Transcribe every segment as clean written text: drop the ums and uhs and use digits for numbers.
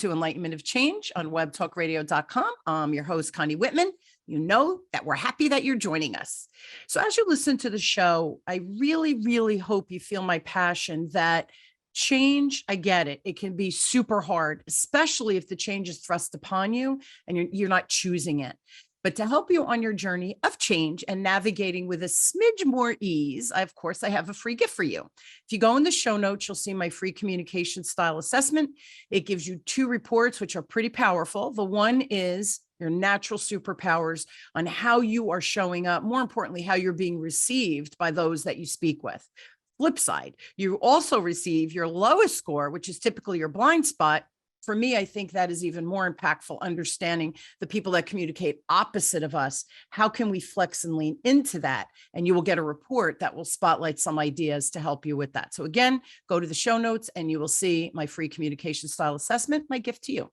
to Enlightenment of Change on webtalkradio.com. I'm your host, Connie Whitman. You know that we're happy that you're joining us. So as you listen to the show, I really, really hope you feel my passion that change, I get it. It can be super hard, especially if the change is thrust upon you and you're not choosing it. But to help you on your journey of change and navigating with a smidge more ease, I have a free gift for you. If you go in the show notes, you'll see my free communication style assessment. It gives you 2 reports, which are pretty powerful. The one is your natural superpowers on how you are showing up, more importantly, how you're being received by those that you speak with. Flip side, you also receive your lowest score, which is typically your blind spot. For me, I think that is even more impactful, understanding the people that communicate opposite of us. How can we flex and lean into that? And you will get a report that will spotlight some ideas to help you with that. So again, go to the show notes and you will see my free communication style assessment, my gift to you.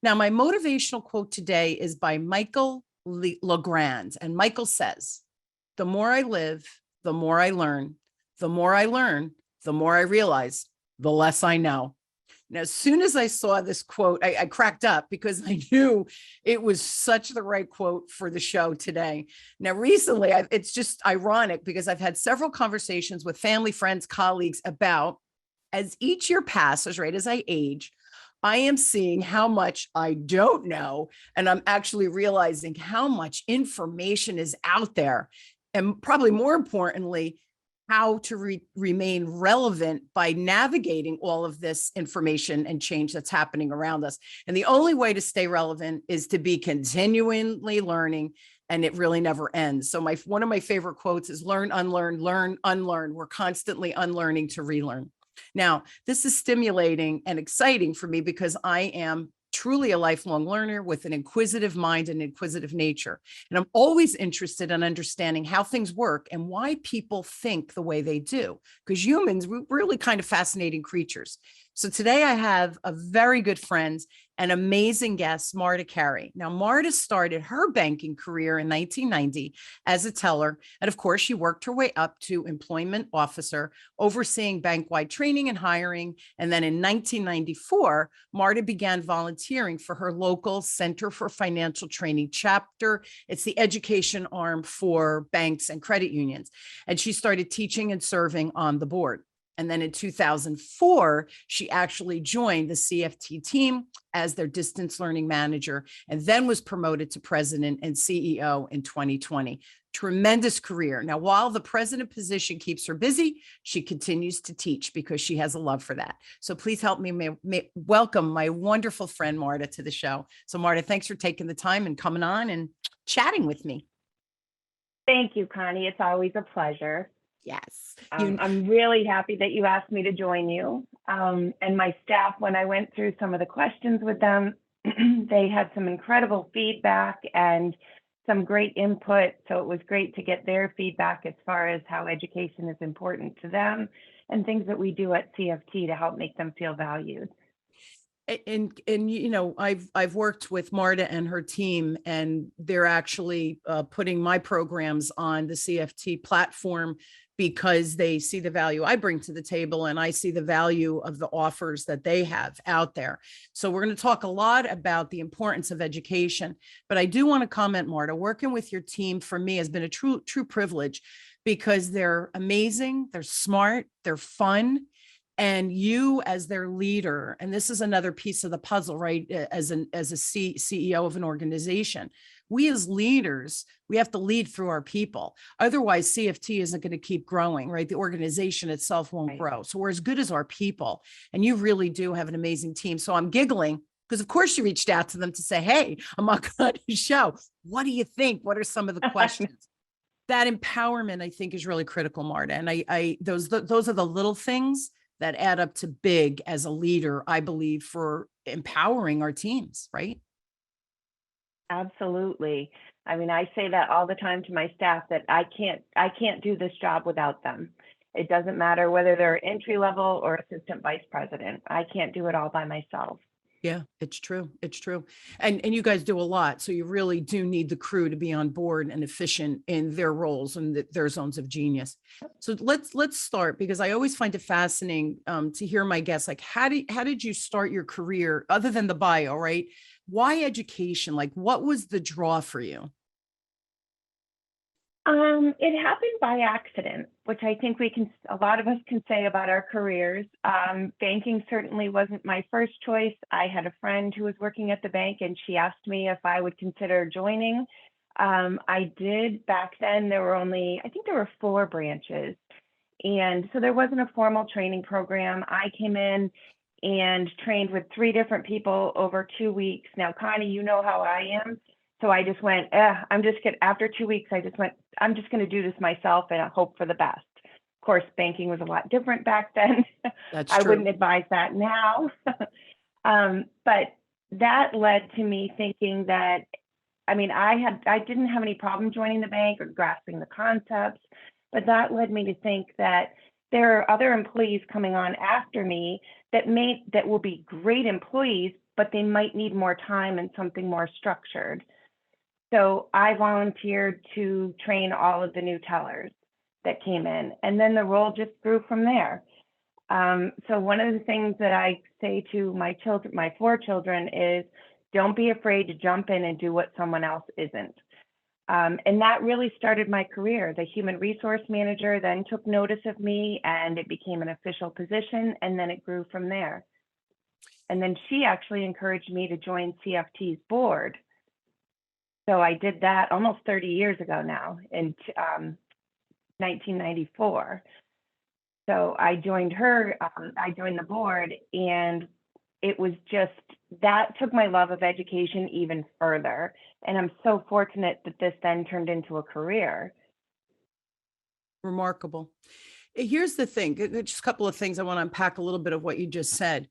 Now, my motivational quote today is by Michel Legrand. And Michael says, "The more I live, the more I learn. The more I learn, the more I realize, the less I know." Now, as soon as I saw this quote, I cracked up because I knew it was such the right quote for the show today. Now, recently, it's just ironic because I've had several conversations with family, friends, colleagues about, as each year passes, right, as I age, I am seeing how much I don't know, and I'm actually realizing how much information is out there. And probably more importantly, how to remain relevant by navigating all of this information and change that's happening around us. And the only way to stay relevant is to be continually learning, and it really never ends. So one of my favorite quotes is learn, unlearn, learn, unlearn. We're constantly unlearning to relearn. Now, this is stimulating and exciting for me because I am truly a lifelong learner with an inquisitive mind and inquisitive nature. And I'm always interested in understanding how things work and why people think the way they do. Because humans, we're really kind of fascinating creatures. So today I have a very good friend, an amazing guest, Marta Carey. Now, Marta started her banking career in 1990 as a teller. And of course, she worked her way up to employment officer, overseeing bank-wide training and hiring. And then in 1994, Marta began volunteering for her local Center for Financial Training chapter. It's the education arm for banks and credit unions. And she started teaching and serving on the board. And then in 2004, she actually joined the CFT team as their distance learning manager, and then was promoted to president and CEO in 2020. Tremendous career. Now, while the president position keeps her busy, she continues to teach because she has a love for that. So please help me welcome my wonderful friend, Marta, to the show. So Marta, thanks for taking the time and coming on and chatting with me. Thank you, Connie. It's always a pleasure. Yes. I'm really happy that you asked me to join you. And my staff, when I went through some of the questions with them, they had some incredible feedback and some great input. So it was great to get their feedback as far as how education is important to them and things that we do at CFT to help make them feel valued. And you know, I've worked with Marta and her team, and they're actually putting my programs on the CFT platform because they see the value I bring to the table, and I see the value of the offers that they have out there. So we're going to talk a lot about the importance of education, but I do want to comment, Marta, working with your team for me has been a true privilege because they're amazing, they're smart, they're fun. And you as their leader, and this is another piece of the puzzle, right? As a CEO of an organization, we as leaders, we have to lead through our people. Otherwise, CFT isn't going to keep growing, right? The organization itself won't grow. So we're as good as our people. And you really do have an amazing team. So I'm giggling because of course you reached out to them to say, hey, I'm on Connie's show. What do you think? What are some of the questions? That empowerment, I think, is really critical, Marta. And those are the little things that add up to big as a leader, I believe, for empowering our teams, right? Absolutely. I mean, I say that all the time to my staff that I can't do this job without them. It doesn't matter whether they're entry level or assistant vice president. I can't do it all by myself. Yeah, it's true. It's true. And you guys do a lot. So you really do need the crew to be on board and efficient in their roles and their zones of genius. So let's start, because I always find it fascinating to hear my guests, like how did you start your career other than the bio, right? Why education? Like what was the draw for you? It happened by accident, which I think a lot of us can say about our careers. Banking certainly wasn't my first choice. I had a friend who was working at the bank and she asked me if I would consider joining. I did. Back then. I think there were 4 branches. And so there wasn't a formal training program. I came in and trained with 3 different people over 2 weeks. Now, Connie, you know how I am. So I just went, after 2 weeks, I just went, I'm just going to do this myself and I hope for the best. Of course, banking was a lot different back then. That's I true. wouldn't advise that now. But that led to me thinking that, I mean, I didn't have any problem joining the bank or grasping the concepts, but that led me to think that there are other employees coming on after me that will be great employees, but they might need more time and something more structured. So I volunteered to train all of the new tellers that came in, and then the role just grew from there. So one of the things that I say to my 4 children is, don't be afraid to jump in and do what someone else isn't. And that really started my career. The human resource manager then took notice of me and it became an official position, and then it grew from there. And then she actually encouraged me to join CFT's board. So I did that almost 30 years ago now, in 1994. So I joined I joined the board, and it was that took my love of education even further. And I'm so fortunate that this then turned into a career. Remarkable. Here's the thing, just a couple of things I want to unpack a little bit of what you just said.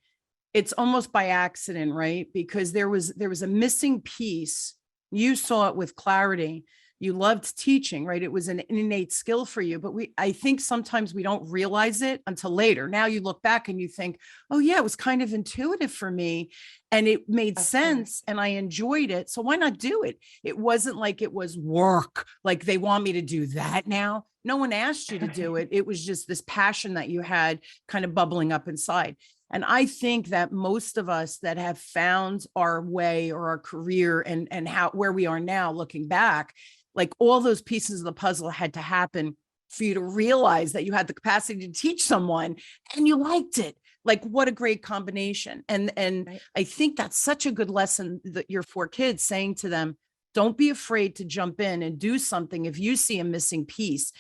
It's almost by accident, right? Because there was a missing piece. You saw it with clarity. You loved teaching, right? It was an innate skill for you, but I think sometimes we don't realize it until later. Now you look back and you think, oh yeah, it was kind of intuitive for me and it made sense and I enjoyed it. So why not do it? It wasn't like it was work, like they want me to do that now. No one asked you to do it. It was just this passion that you had kind of bubbling up inside. And I think that most of us that have found our way or our career and where we are now, looking back, like all those pieces of the puzzle had to happen for you to realize that you had the capacity to teach someone and you liked it. Like what a great combination. And Right. I think that's such a good lesson that your 4 kids, saying to them, don't be afraid to jump in and do something if you see a missing piece.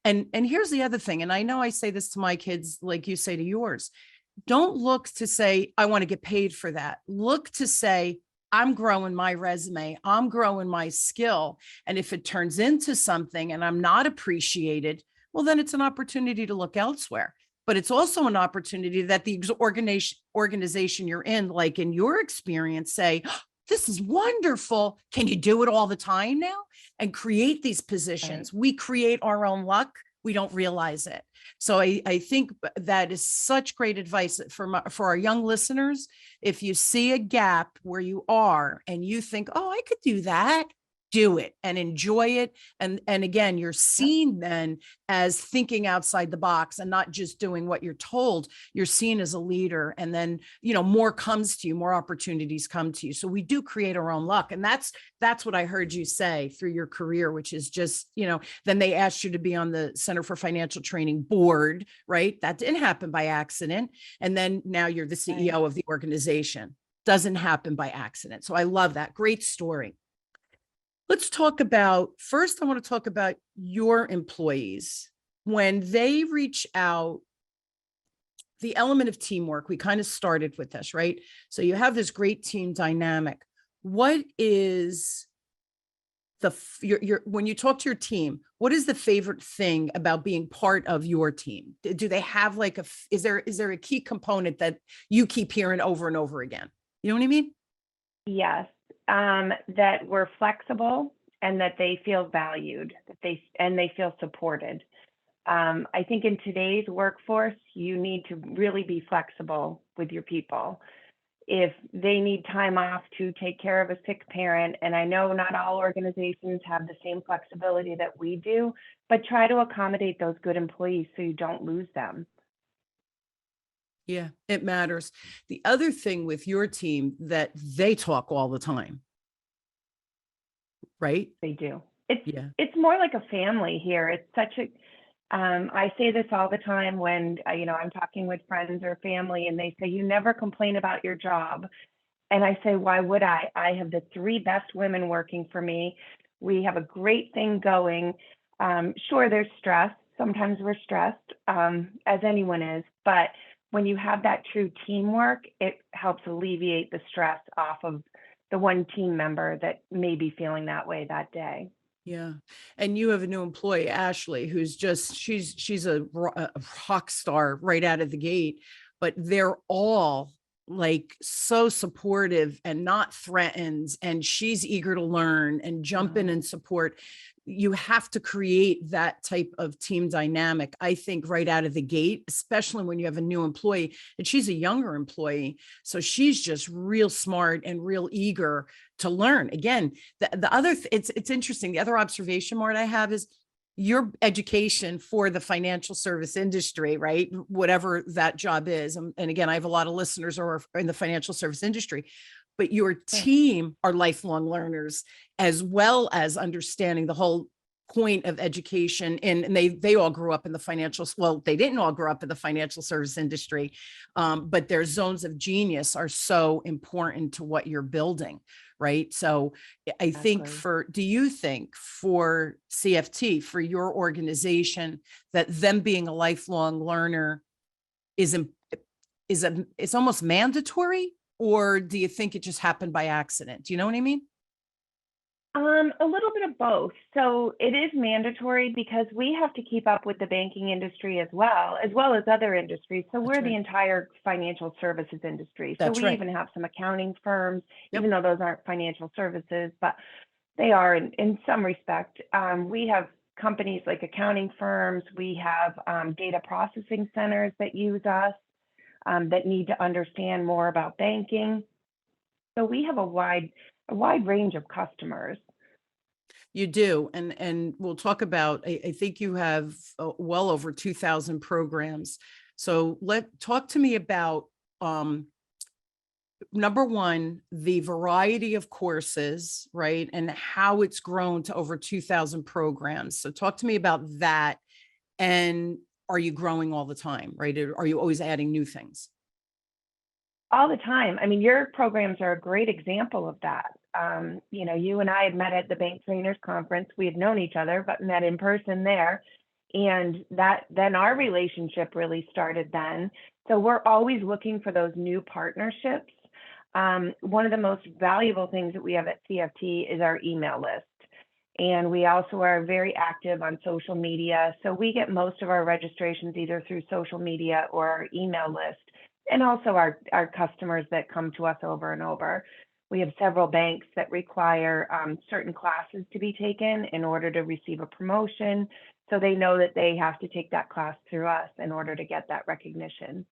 And here's the other thing. And I know I say this to my kids, like you say to yours. Don't look to say, I want to get paid for that. Look to say, I'm growing my resume. I'm growing my skill. And if it turns into something and I'm not appreciated, well, then it's an opportunity to look elsewhere. But it's also an opportunity that the organization you're in, like in your experience, say, oh, this is wonderful. Can you do it all the time now? And create these positions. Right. We create our own luck. We don't realize it. So I think that is such great advice for our young listeners. If you see a gap where you are and you think, oh, I could do that, do it and enjoy it. And again, you're seen then as thinking outside the box and not just doing what you're told. You're seen as a leader. And then, more comes to you, more opportunities come to you. So we do create our own luck. And that's what I heard you say through your career, which is just, then they asked you to be on the Center for Financial Training board, right? That didn't happen by accident. And then now you're the CEO of the organization. Doesn't happen by accident. So I love that. Great story. Let's talk about, first, I want to talk about your employees. When they reach out, the element of teamwork, we kind of started with this, right? So you have this great team dynamic. What is when you talk to your team, what is the favorite thing about being part of your team? Do they have like is there a key component that you keep hearing over and over again? You know what I mean? Yes. That we're flexible and that they feel valued, that they feel supported. I think in today's workforce, you need to really be flexible with your people. if they need time off to take care of a sick parent. And I know not all organizations have the same flexibility that we do, but try to accommodate those good employees so you don't lose them. Yeah, it matters. The other thing with your team that they talk all the time, right? They do. Yeah. It's more like a family here. It's such a I say this all the time when I'm talking with friends or family, and they say, "You never complain about your job." And I say, "Why would I? I have the three best women working for me. We have a great thing going. Sure, there's stress. Sometimes we're stressed, as anyone is. But when you have that true teamwork, it helps alleviate the stress off of the one team member that may be feeling that way that day." Yeah. And you have a new employee, Ashley, who's just, she's a rock star right out of the gate, but they're all like so supportive and not threatened. And she's eager to learn and jump in and support. You have to create that type of team dynamic, I think, right out of the gate, especially when you have a new employee, and she's a younger employee. So she's just real smart and real eager to learn. Again, the other, it's interesting. The other observation, Marta, I have is your education for the financial service industry, right? Whatever that job is. And again, I have a lot of listeners who are in the financial service industry, but your team are lifelong learners, as well as understanding the whole point of education. And they all grew up in the financial, well, they didn't all grow up in the financial service industry, but their zones of genius are so important to what you're building. Right. So I think do you think for CFT, for your organization, that them being a lifelong learner it's almost mandatory, or do you think it just happened by accident? Do you know what I mean? A little bit of both. So it is mandatory because we have to keep up with the banking industry as well as other industries. So we're the entire financial services industry. So we even have some accounting firms, even though those aren't financial services, but they are in some respect. We have companies like accounting firms. We have data processing centers that use us, that need to understand more about banking. So we have a wide range of customers. You do. And we'll talk about, I think you have well over 2,000 programs. So talk to me about, number one, the variety of courses, right? And how it's grown to over 2,000 programs. So talk to me about that. And are you growing all the time, right? Are you always adding new things? All the time. I mean, your programs are a great example of that. You and I had met at the Bank Trainers Conference. We had known each other, but met in person there. And then our relationship really started then. So we're always looking for those new partnerships. One of the most valuable things that we have at CFT is our email list. And we also are very active on social media. So we get most of our registrations either through social media or our email list. And also our customers that come to us over and over. We have several banks that require certain classes to be taken in order to receive a promotion. So they know that they have to take that class through us in order to get that recognition.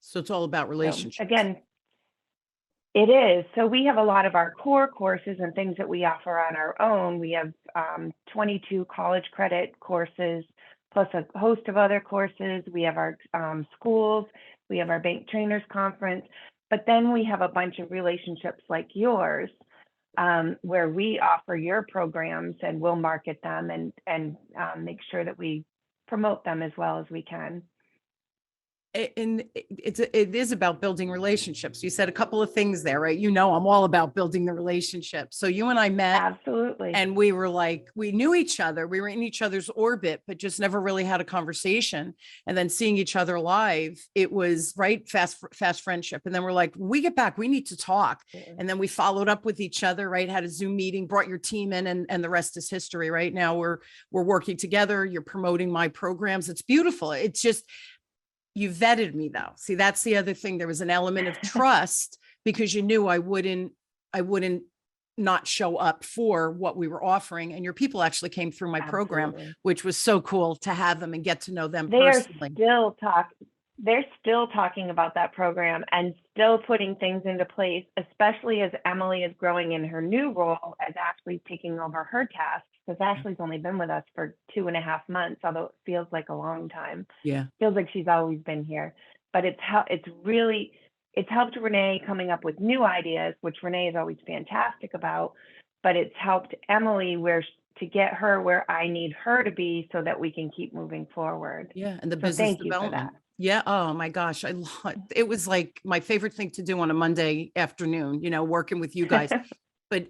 So it's all about relationships. So again, it is. So we have a lot of our core courses and things that we offer on our own. We have 22 college credit courses, plus a host of other courses. We have our schools. We have our Bank Trainers Conference. But then we have a bunch of relationships like yours, where we offer your programs and we'll market them and make sure that we promote them as well as we can. And it is about building relationships. You said a couple of things there, right? I'm all about building the relationship. So you and I met. Absolutely. And we were like, we knew each other. We were in each other's orbit, but just never really had a conversation. And then seeing each other live, it was fast friendship. And then we're like, when we get back, we need to talk. And then we followed up with each other, right? Had a Zoom meeting, brought your team in, and the rest is history. Right now we're working together. You're promoting my programs. It's beautiful. It's just, you vetted me though. See, that's the other thing. There was an element of trust because you knew I wouldn't not show up for what we were offering. And your people actually came through my program, which was so cool to have them and get to know them personally. they're still talking about that program and still putting things into place, especially as Emily is growing in her new role as Ashley's taking over her tasks. Because Ashley's only been with us for 2.5 months, although it feels like a long time. Yeah. Feels like she's always been here. But it's helped Renee coming up with new ideas, which Renee is always fantastic about. But it's helped Emily to get her where I need her to be so that we can keep moving forward. Yeah. And the So business thank you for development. that. Yeah. Oh my gosh. It was like my favorite thing to do on a Monday afternoon, working with you guys. But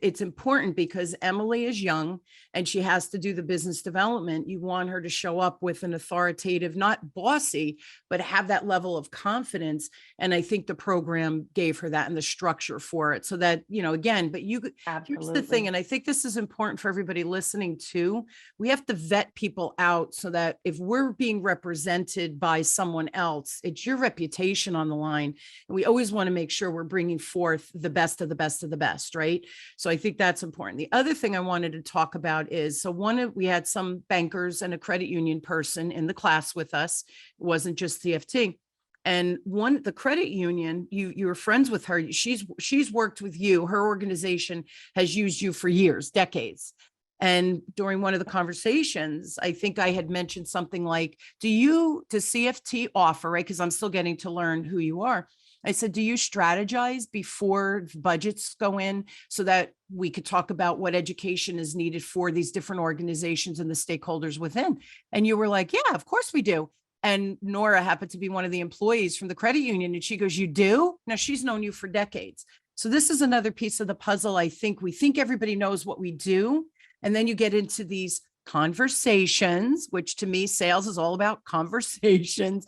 it's important because Emily is young and she has to do the business development. You want her to show up with an authoritative, not bossy, but have that level of confidence. And I think the program gave her that and the structure for it. So that, again, but here's the thing, Absolutely. and I think this is important for everybody listening too. We have to vet people out so that if we're being represented by someone else, it's your reputation on the line. And we always want to make sure we're bringing forth the best of the best of the best. Right. So I think that's important. The other thing I wanted to talk about is, we had some bankers and a credit union person in the class with us. It wasn't just CFT. And the credit union, you were friends with her. She's worked with you. Her organization has used you for years, decades. And during one of the conversations, I think I had mentioned something like, does CFT offer, right? Because I'm still getting to learn who you are. I said, do you strategize before budgets go in so that we could talk about what education is needed for these different organizations and the stakeholders within? And you were like, yeah, of course we do. And Nora happened to be one of the employees from the credit union. And she goes, you do? Now she's known you for decades. So this is another piece of the puzzle. I think we think everybody knows what we do. And then you get into these conversations, which to me, sales is all about conversations.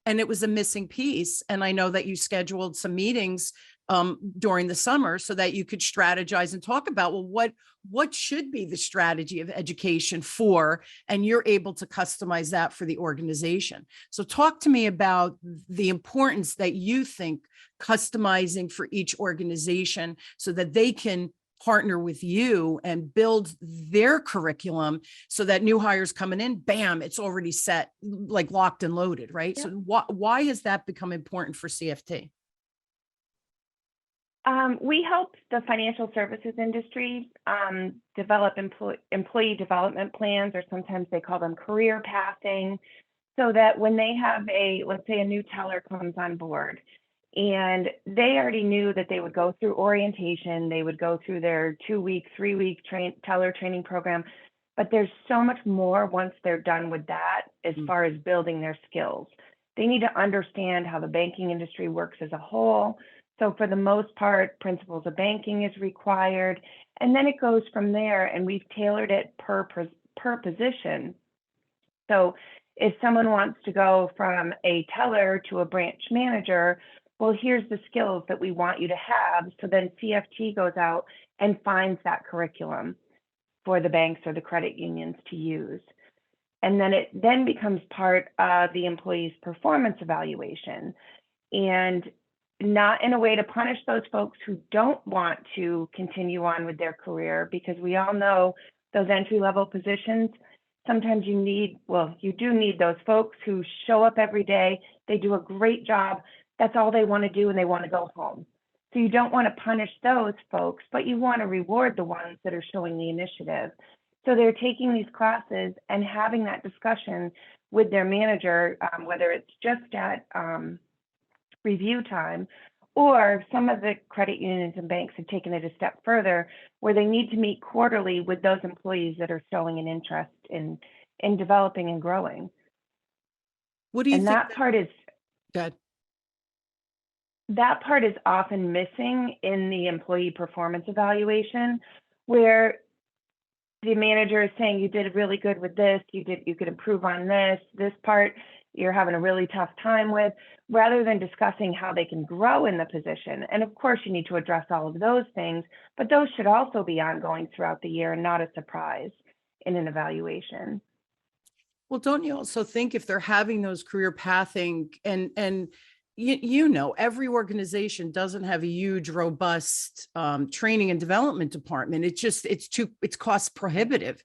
And it was a missing piece. And I know that you scheduled some meetings during the summer so that you could strategize and talk about, well, what should be the strategy of education for, and you're able to customize that for the organization. So talk to me about the importance that you think customizing for each organization so that they can partner with you and build their curriculum so that new hires coming in, bam, it's already set, like locked and loaded, right? Yeah. So why has that become important for CFT? We help the financial services industry develop employee development plans, or sometimes they call them career pathing, so that when they have let's say a new teller comes on board, and they already knew that they would go through orientation, they would go through their 2-week, 3-week teller training program, but there's so much more once they're done with that as far as building their skills. They need to understand how the banking industry works as a whole. So for the most part, principles of banking is required, and then it goes from there, and we've tailored it per position. So if someone wants to go from a teller to a branch manager, well, here's the skills that we want you to have. So then CFT goes out and finds that curriculum for the banks or the credit unions to use. And then it then becomes part of the employee's performance evaluation, and not in a way to punish those folks who don't want to continue on with their career, because we all know those entry-level positions, sometimes you do need those folks who show up every day, they do a great job, that's all they want to do, and they want to go home. So you don't want to punish those folks, but you want to reward the ones that are showing the initiative. So they're taking these classes and having that discussion with their manager, whether it's just at review time, or some of the credit unions and banks have taken it a step further, where they need to meet quarterly with those employees that are showing an interest in developing and growing. What do you think? That part is good. That part is often missing in the employee performance evaluation, where the manager is saying, you did really good with this, you could improve on this part you're having a really tough time with, rather than discussing how they can grow in the position. And of course, you need to address all of those things, but those should also be ongoing throughout the year and not a surprise in an evaluation. Well, don't you also think if they're having those career pathing and every organization doesn't have a huge, robust training and development department. It's cost prohibitive.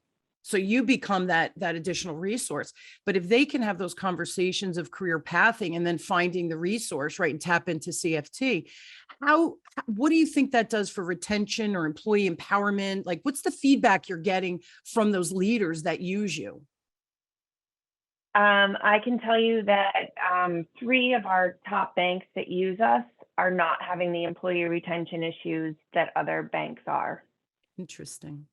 So you become that additional resource. But if they can have those conversations of career pathing and then finding the resource, right, and tap into CFT, what do you think that does for retention or employee empowerment? Like, what's the feedback you're getting from those leaders that use you? I can tell you that 3 of our top banks that use us are not having the employee retention issues that other banks are. Interesting.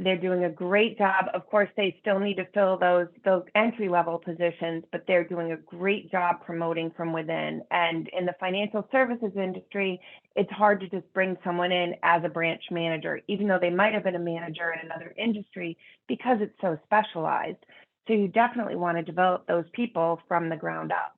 They're doing a great job. Of course, they still need to fill those entry-level positions, but they're doing a great job promoting from within. And in the financial services industry, it's hard to just bring someone in as a branch manager, even though they might have been a manager in another industry, because it's so specialized. So you definitely want to develop those people from the ground up.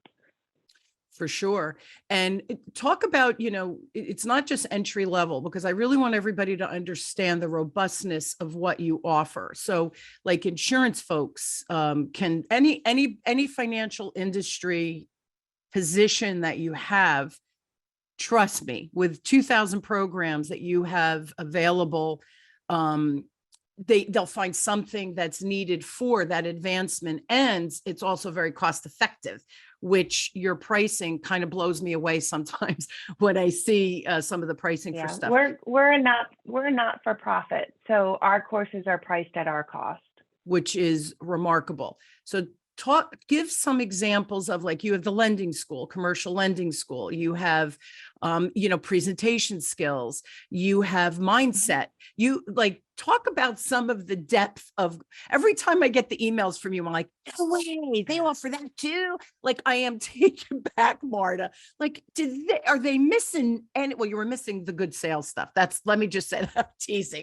For sure. And talk about, it's not just entry level, because I really want everybody to understand the robustness of what you offer. So like insurance folks, can any financial industry position that you have, trust me, with 2,000 programs that you have available, they'll find something that's needed for that advancement. And it's also very cost effective, which your pricing kind of blows me away sometimes when I see some of the pricing for stuff. We're a not-for-profit, so our courses are priced at our cost, which is remarkable. So give some examples of, like, you have the lending school, commercial lending school, you have, presentation skills, you have mindset, you talk about some of the depth of, every time I get the emails from you, I'm like, no way, they offer that too. Like, I am taken back, Marta. Like, are they missing well, you were missing the good sales stuff. Let me just say that.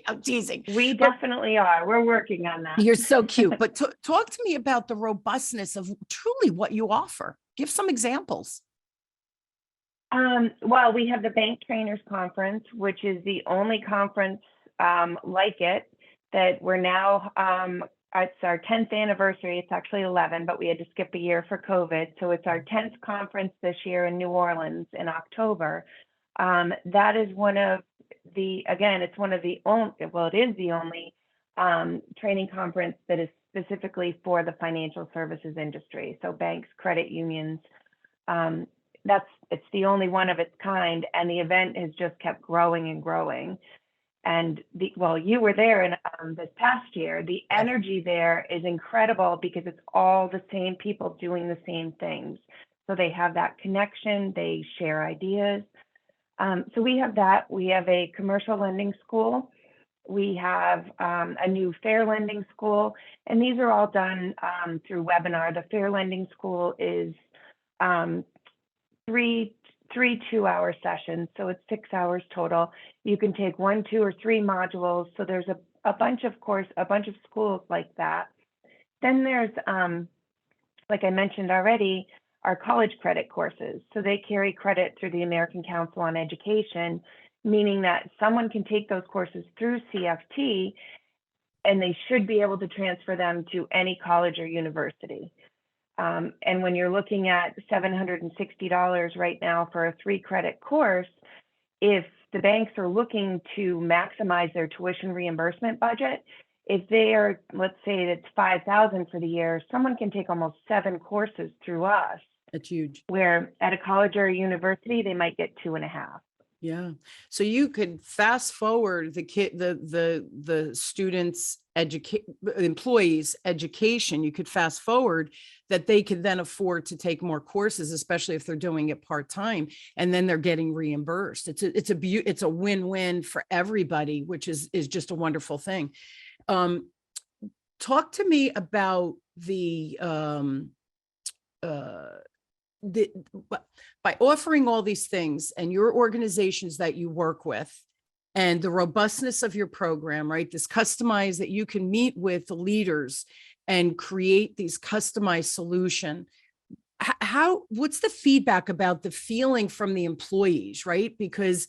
I'm teasing. We definitely are. We're working on that. You're so cute. But talk to me about the robustness of truly what you offer. Give some examples. Well, we have the Bank Trainers Conference, which is the only conference like it that we're now, it's our 10th anniversary. It's actually 11, but we had to skip a year for COVID. So it's our 10th conference this year in New Orleans in October. That is it's one of the only, well, it is the only training conference that is specifically for the financial services industry. So banks, credit unions, it's the only one of its kind, and the event has just kept growing and growing. And you were there in this past year. The energy there is incredible because it's all the same people doing the same things. So they have that connection, they share ideas. So we have that. We have a commercial lending school. We have a new fair lending school, and these are all done through webinar. The fair lending school is three 2-hour sessions, so it's 6 hours total. You can take 1, 2, or 3 modules. So there's a bunch of schools like that. Then there's, like I mentioned already, our college credit courses. So they carry credit through the American Council on Education, meaning that someone can take those courses through CFT, and they should be able to transfer them to any college or university. And when you're looking at $760 right now for a 3-credit course, if the banks are looking to maximize their tuition reimbursement budget, if they are, let's say it's $5,000 for the year, someone can take almost 7 courses through us. That's huge. Where at a college or a university, they might get 2.5. Yeah. So you could fast forward the students' employees' education. You could fast forward that they could then afford to take more courses, especially if they're doing it part-time, and then they're getting reimbursed. It's a win-win for everybody, which is just a wonderful thing. Talk to me about by offering all these things and your organizations that you work with and the robustness of your program, right? This customized, that you can meet with the leaders and create these customized solution. What's the feedback about the feeling from the employees, right? Because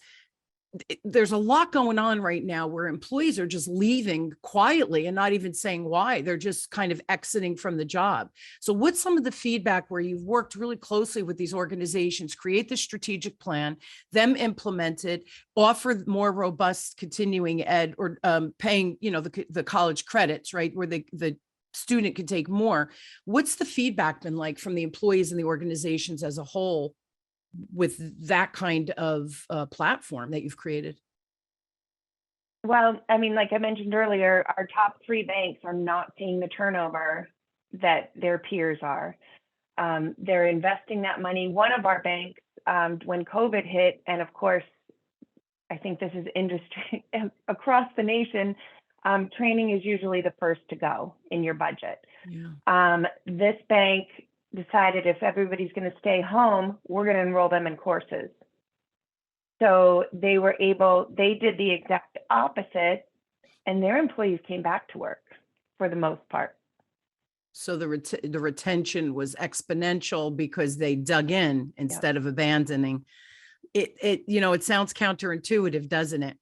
there's a lot going on right now where employees are just leaving quietly and not even saying why. They're just kind of exiting from the job. So what's some of the feedback where you've worked really closely with these organizations, create the strategic plan, them implement it, offer more robust continuing ed, or paying, the college credits, right? Where the student can take more. What's the feedback been like from the employees and the organizations as a whole with that kind of platform that you've created? Well, I mean, like I mentioned earlier, our top 3 banks are not seeing the turnover that their peers are. They're investing that money. One of our banks, when COVID hit, and of course, I think this is industry across the nation, training is usually the first to go in your budget. Yeah. This bank decided if everybody's going to stay home, we're going to enroll them in courses. So they did the exact opposite, and their employees came back to work for the most part. So the retention was exponential because they dug in instead of abandoning. It sounds counterintuitive, doesn't it?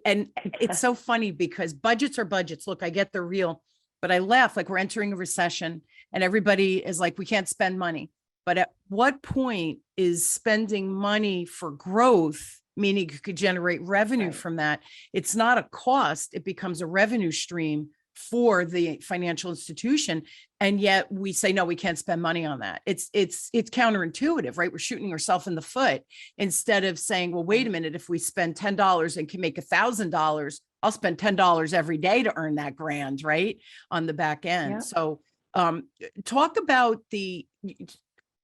And it's so funny because budgets are budgets. Look, I get they're real, but I laugh like we're entering a recession and everybody is like, we can't spend money. But at what point is spending money for growth, meaning you could generate revenue from that? It's not a cost. It becomes a revenue stream for the financial institution. And yet we say, no, we can't spend money on that. It's counterintuitive, right? We're shooting ourselves in the foot instead of saying, well, wait a minute, if we spend $10 and can make $1,000, I'll spend $10 every day to earn that grand, right? On the back end. Yeah. So talk about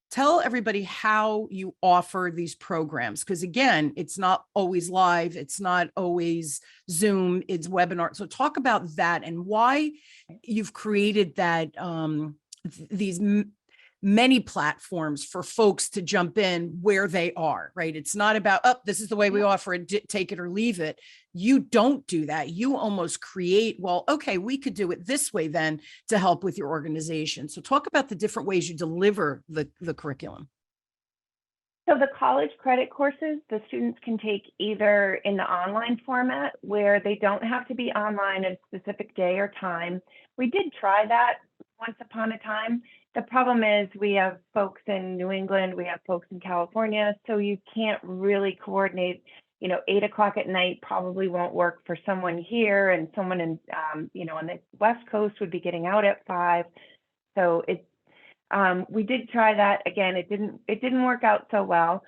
tell everybody how you offer these programs. Because again, it's not always live. It's not always Zoom, it's webinar. So talk about that and why you've created that, these many platforms for folks to jump in where they are, right? It's not about, oh, this is the way we offer it, take it or leave it. You don't do that. You almost create, well, okay, we could do it this way then to help with your organization. So talk about the different ways you deliver the curriculum. So the college credit courses, the students can take either in the online format where they don't have to be online at a specific day or time. We did try that once upon a time. The problem is we have folks in New England, we have folks in California, so you can't really coordinate. 8 o'clock at night probably won't work for someone here, and someone in, on the West Coast would be getting out at 5. So we did try that. Again, it didn't work out so well.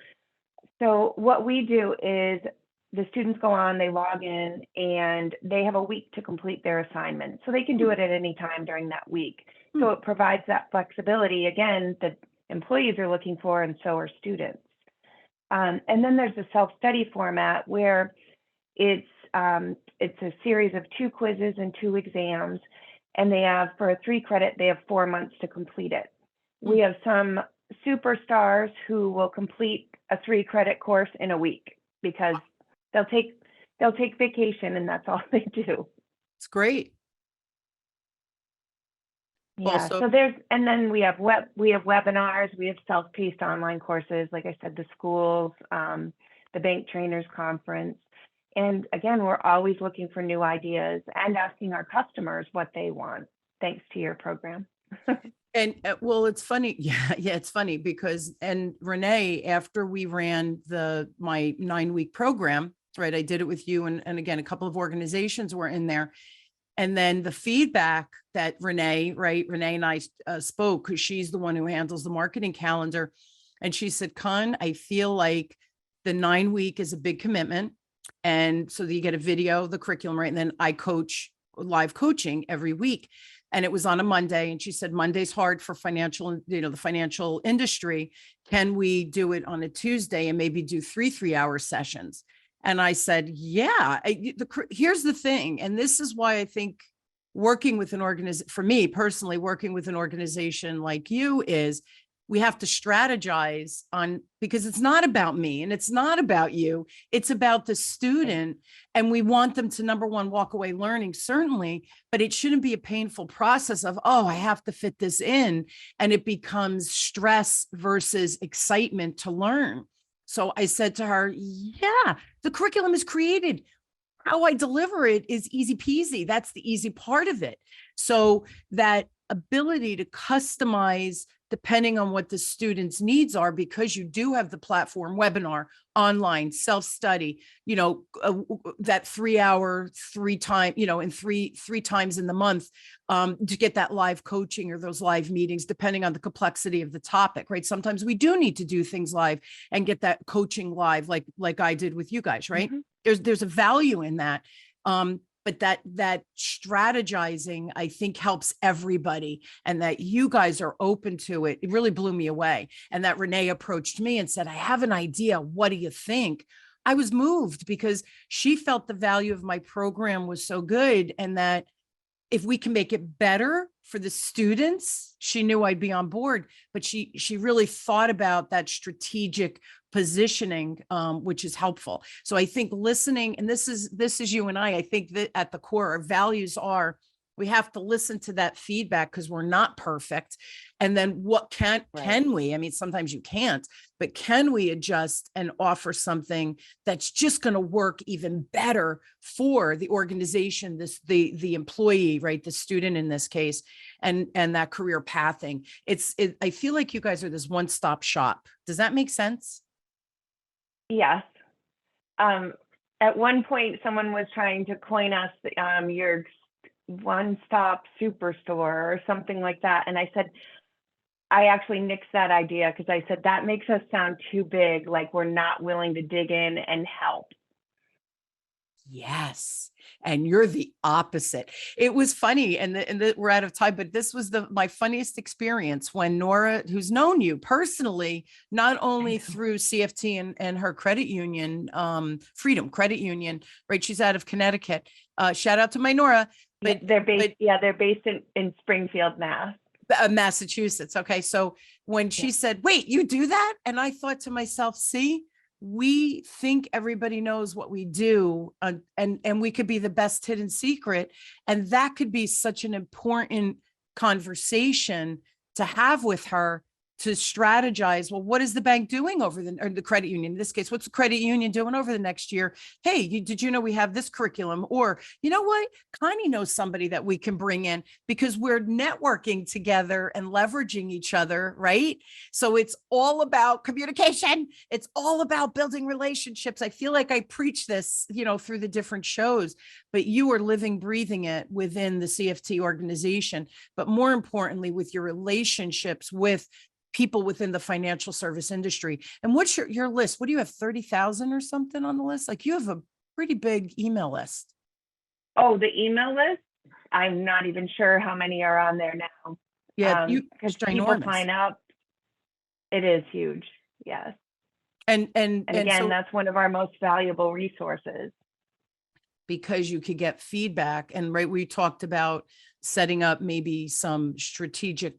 So what we do is the students go on, they log in, and they have a week to complete their assignment. So they can do it at any time during that week. So it provides that flexibility, again, that employees are looking for, and so are students. And then there's a self-study format where it's a series of 2 quizzes and 2 exams, and they have, for a 3 credit, they have 4 months to complete it. We have some superstars who will complete a 3 credit course in a week because they'll take vacation and that's all they do. It's great. Yeah. So then we have webinars, we have self-paced online courses, like I said, the schools, the Bank Trainers Conference. And again, we're always looking for new ideas and asking our customers what they want, thanks to your program. And well, it's funny. Yeah, it's funny because, and Renee, after we ran my 9-week program, right, I did it with you. And again, a couple of organizations were in there. And then the feedback that Renee and I spoke, because she's the one who handles the marketing calendar. And she said, Con, I feel like the 9-week is a big commitment. And so you get a video, the curriculum, right? And then I coach live coaching every week. And it was on a Monday. And she said, Monday's hard for the financial industry. Can we do it on a Tuesday and maybe do 3-hour sessions? And I said, yeah, here's the thing. And this is why I think working with for me personally, working with an organization like you is we have to strategize because it's not about me and it's not about you. It's about the student. And we want them to, number one, walk away learning, certainly, but it shouldn't be a painful process of, oh, I have to fit this in. And it becomes stress versus excitement to learn. So I said to her, yeah, the curriculum is created. How I deliver it is easy peasy. That's the easy part of it. So that ability to customize depending on what the student's needs are, because you do have the platform, webinar, online, self-study, that 3 hour, and three times in the month, to get that live coaching or those live meetings, depending on the complexity of the topic, right? Sometimes we do need to do things live and get that coaching live, like I did with you guys, right? There's a value in that. But that strategizing, I think, helps everybody, and that you guys are open to it. It really blew me away. And that Renee approached me and said, I have an idea. What do you think? I was moved because she felt the value of my program was so good, and that if we can make it better for the students, she knew I'd be on board. But she really thought about that strategic positioning, which is helpful. So I think listening, and this is you and I think that at the core, our values are, we have to listen to that feedback because we're not perfect. And then what can we, I mean, sometimes you can't, but can we adjust and offer something that's just going to work even better for the organization, the employee, right? The student in this case, and that career pathing. I feel like you guys are this one-stop shop. Does that make sense? Yes. At one point, someone was trying to coin us your one-stop superstore or something like that. And I said, I actually nixed that idea because I said, that makes us sound too big, like we're not willing to dig in and help. Yes. And you're the opposite. It was funny, and we're out of time, but this was my funniest experience when Nora, who's known you personally, not only through CFT and her credit union, Freedom Credit Union, right? She's out of Connecticut. Shout out to my Nora. But they're based in Springfield, Massachusetts. Okay. So when she said, wait, you do that? And I thought to myself, see, we think everybody knows what we do, and we could be the best hidden secret. And that could be such an important conversation to have with her, to strategize. Well, what is the bank doing or the credit union? In this case, what's the credit union doing over the next year? Hey, did you know we have this curriculum? Or, you know what? Connie knows somebody that we can bring in, because we're networking together and leveraging each other, right? So it's all about communication. It's all about building relationships. I feel like I preach this, through the different shows, but you are living, breathing it within the CFT organization, but more importantly, with your relationships with people within the financial service industry. And what's your list? What do you have, 30,000 or something on the list? Like, you have a pretty big email list. Oh, the email list? I'm not even sure how many are on there now. Yeah, because people sign up. It is huge. Yes. And again, so, that's one of our most valuable resources. Because you could get feedback. And right, we talked about setting up maybe some strategic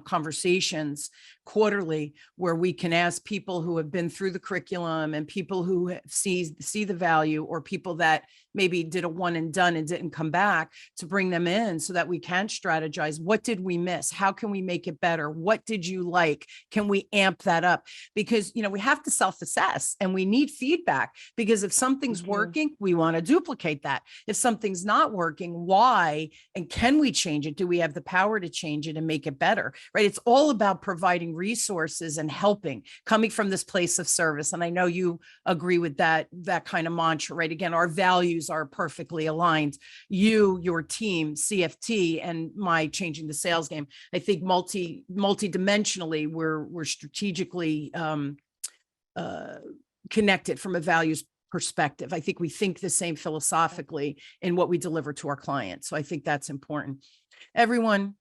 conversations quarterly, where we can ask people who have been through the curriculum and people who see the value, or people that maybe did a one and done and didn't come back, to bring them in so that we can strategize. What did we miss? How can we make it better? What did you like? Can we amp that up? Because, we have to self-assess, and we need feedback, because if something's working, we want to duplicate that. If something's not working, why? And can we change it? Do we have the power to change it and make it better? Right? It's all about providing resources and helping, coming from this place of service. And I know you agree with that kind of mantra, right? Again, our values are perfectly aligned. Your team, CFT, and my changing the sales game. I think multi-dimensionally, we're strategically connected from a values perspective. I think we think the same philosophically in what we deliver to our clients. So I think that's important. Everyone,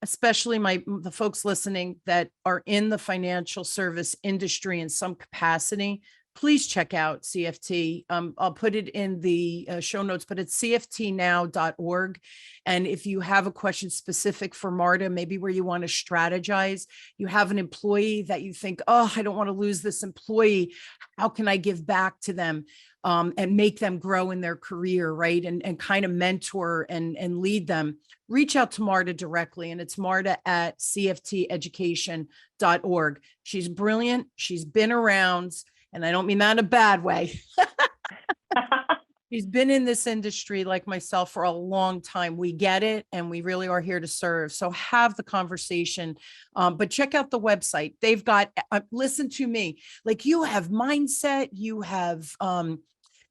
especially the folks listening that are in the financial service industry in some capacity, please check out CFT. I'll put it in the show notes, but it's cftnow.org. And if you have a question specific for Marta, maybe where you want to strategize, you have an employee that you think, oh, I don't want to lose this employee. How can I give back to them? And make them grow in their career, right? And kind of mentor and lead them, reach out to Marta directly. And it's Marta at cfteducation.org. She's brilliant. She's been around, and I don't mean that in a bad way. She's been in this industry like myself for a long time. We get it, and we really are here to serve. So have the conversation, but check out the website. They've got, listen to me, like you have mindset, you have,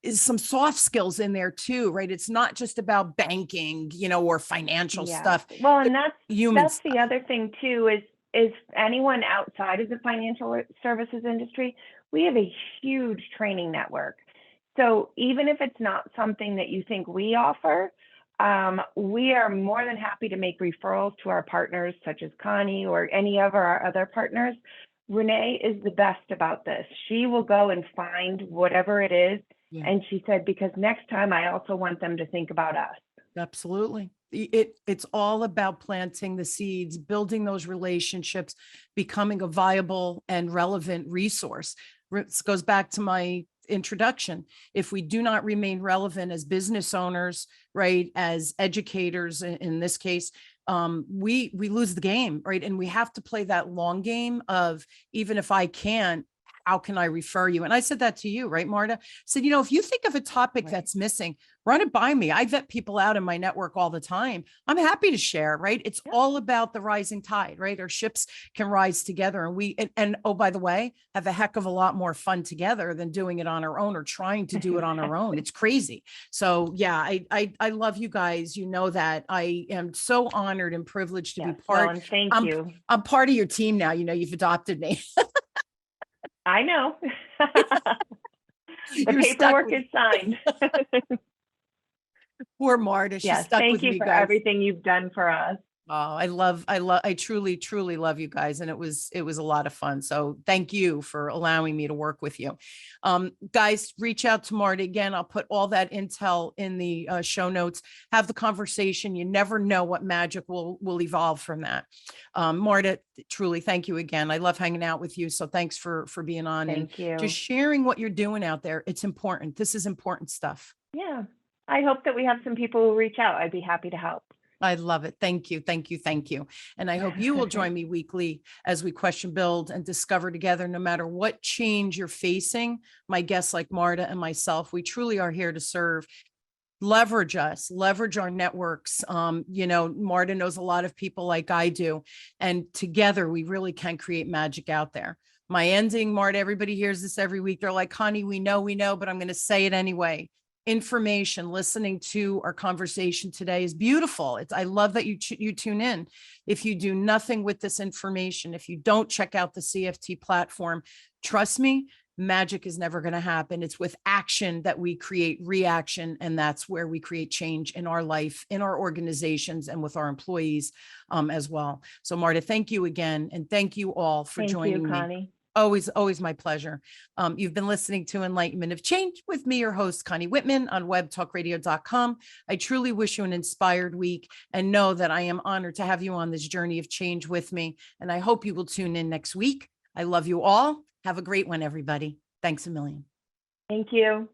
is some soft skills in there too, right? It's not just about banking, or financial stuff. Well, and that's stuff. The other thing too, is anyone outside of the financial services industry, we have a huge training network. So even if it's not something that you think we offer, we are more than happy to make referrals to our partners, such as Connie or any of our other partners. Renee is the best about this. She will go and find whatever it is. Yeah. And she said, because next time I also want them to think about us. Absolutely. It's all about planting the seeds, building those relationships, becoming a viable and relevant resource. This goes back to my introduction. If we do not remain relevant as business owners, right, as educators in this case, we lose the game, right? And we have to play that long game of, even if I can't, how can I refer you? And I said that to you, right, Marta? I said, if you think of a topic that's missing, run it by me. I vet people out in my network all the time. I'm happy to share, right? It's all about the rising tide, right? Our ships can rise together, and oh, by the way, have a heck of a lot more fun together than doing it on our own or trying to do it on our own. It's crazy. So yeah, I love you guys. You know that. I am so honored and privileged to be part. Well, thank you. I'm part of your team now. You've adopted me. I know. The paperwork is signed. Poor Marta. She's stuck with me, thank you for guys. everything you've done for us. Oh, I truly, truly love you guys. And it was a lot of fun. So thank you for allowing me to work with you. Guys, reach out to Marta again. I'll put all that intel in the show notes. Have the conversation. You never know what magic will evolve from that. Marta, truly, thank you again. I love hanging out with you. So thanks for being on. Thank you. Just sharing what you're doing out there. It's important. This is important stuff. Yeah. I hope that we have some people who reach out. I'd be happy to help. I love it. Thank you. Thank you. Thank you. And I hope you will join me weekly as we question, build, and discover together, no matter what change you're facing. My guests like Marta and myself, we truly are here to serve. Leverage us, leverage our networks. Marta knows a lot of people like I do, and together we really can create magic out there. My ending, Marta, everybody hears this every week. They're like, Connie, we know, but I'm going to say it anyway. Information, listening to our conversation today is beautiful. I love that you tune in. If you do nothing with this information, if you don't check out the CFT platform, trust me, magic is never going to happen. It's with action that we create reaction. And that's where we create change in our life, in our organizations, and with our employees as well. So Marta, thank you again. And thank you all for joining me. Connie. Always my pleasure. You've been listening to Enlightenment of Change with me, your host, Connie Whitman, on webtalkradio.com. I truly wish you an inspired week, and know that I am honored to have you on this journey of change with me. And I hope you will tune in next week. I love you all. Have a great one, everybody. Thanks a million. Thank you.